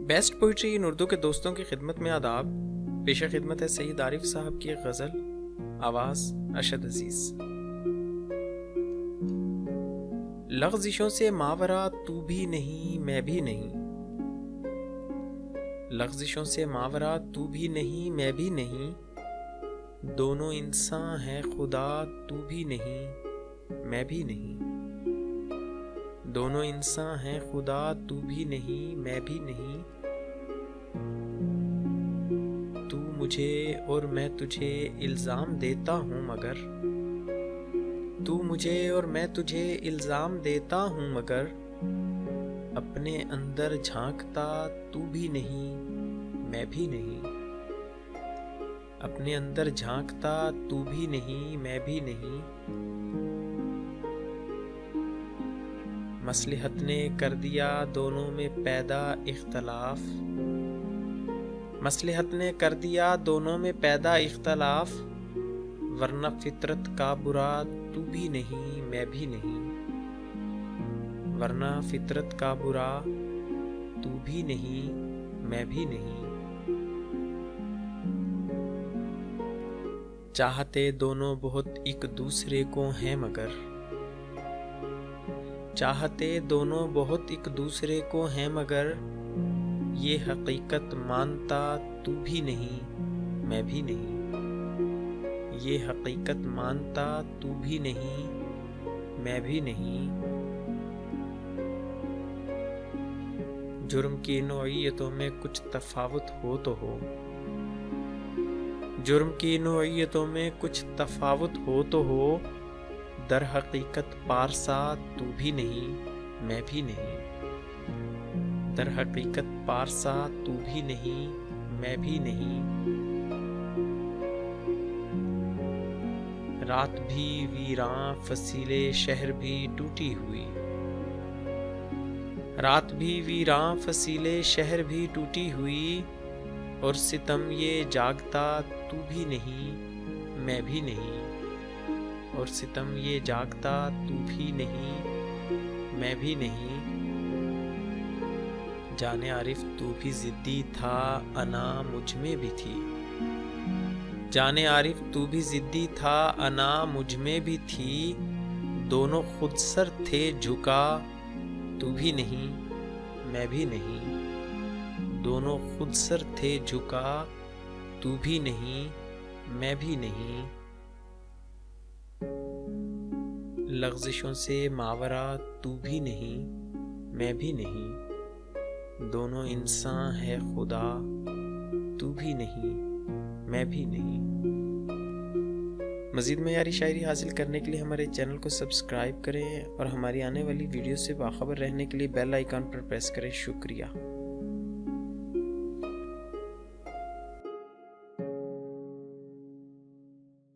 Best poetry ان اردو کے دوستوں کی خدمت میں آداب. پیش خدمت ہے سید عارف صاحب کی ایک غزل. آواز ارشد عزیز. لغزشوں سے ماورا تو بھی نہیں میں بھی نہیں، لغزشوں سے ماورا تو بھی نہیں میں بھی نہیں، دونوں انسان ہیں خدا تو بھی نہیں میں بھی نہیں، دونوں انسان ہیں خدا تو بھی نہیں میں بھی نہیں، تو مجھے اور میں تجھے الزام دیتا ہوں مگر، تو مجھے اور میں تجھے الزام دیتا ہوں مگر، اپنے اندر جھانکتا تو بھی نہیں میں بھی نہیں، اپنے اندر جھانکتا تو بھی نہیں میں بھی نہیں، مصلحت نے کر دیا دونوں میں پیدا اختلاف، مصلحت نے کر دیا دونوں میں پیدا اختلاف، ورنہ فطرت کا برا تو بھی نہیں میں بھی نہیں، ورنہ فطرت کا برا تو بھی نہیں میں بھی نہیں، چاہتے دونوں بہت ایک دوسرے کو ہیں مگر، چاہتے دونوں بہت ایک دوسرے کو ہیں مگر، یہ حقیقت مانتا تو بھی نہیں میں بھی نہیں، یہ حقیقت مانتا تو بھی نہیں میں بھی نہیں، جرم کی نوعیتوں میں کچھ تفاوت ہو تو ہو، جرم کی نوعیتوں میں کچھ تفاوت ہو تو ہو، در حقیقت پارسا تو بھی نہیں میں بھی نہیں، در حقیقت پارسا تو بھی نہیں میں بھی نہیں، رات بھی ویراں فصیلے شہر بھی ٹوٹی ہوئی، رات بھی ویراں فصیلے شہر بھی ٹوٹی ہوئی، اور ستم یہ جاگتا تو بھی نہیں میں بھی نہیں، اور ستم یہ جاگتا تو بھی نہیں میں بھی نہیں، جانے عارف تو بھی ضدی تھا انا مجھ میں بھی تھی، جانے عارف تو بھی ضدی تھا انا مجھ میں بھی تھی، دونوں خود سر تھے جھکا تو بھی نہیں میں بھی نہیں، دونوں خود سر تھے جھکا تو بھی نہیں میں بھی نہیں، لغزشوں سے ماورا تو بھی نہیں میں بھی نہیں، دونوں انسان ہے خدا تو بھی نہیں میں بھی نہیں۔ مزید معیاری شاعری حاصل کرنے کے لیے ہمارے چینل کو سبسکرائب کریں اور ہماری آنے والی ویڈیو سے باخبر رہنے کے لیے بیل آئیکن پر پریس کریں۔ شکریہ۔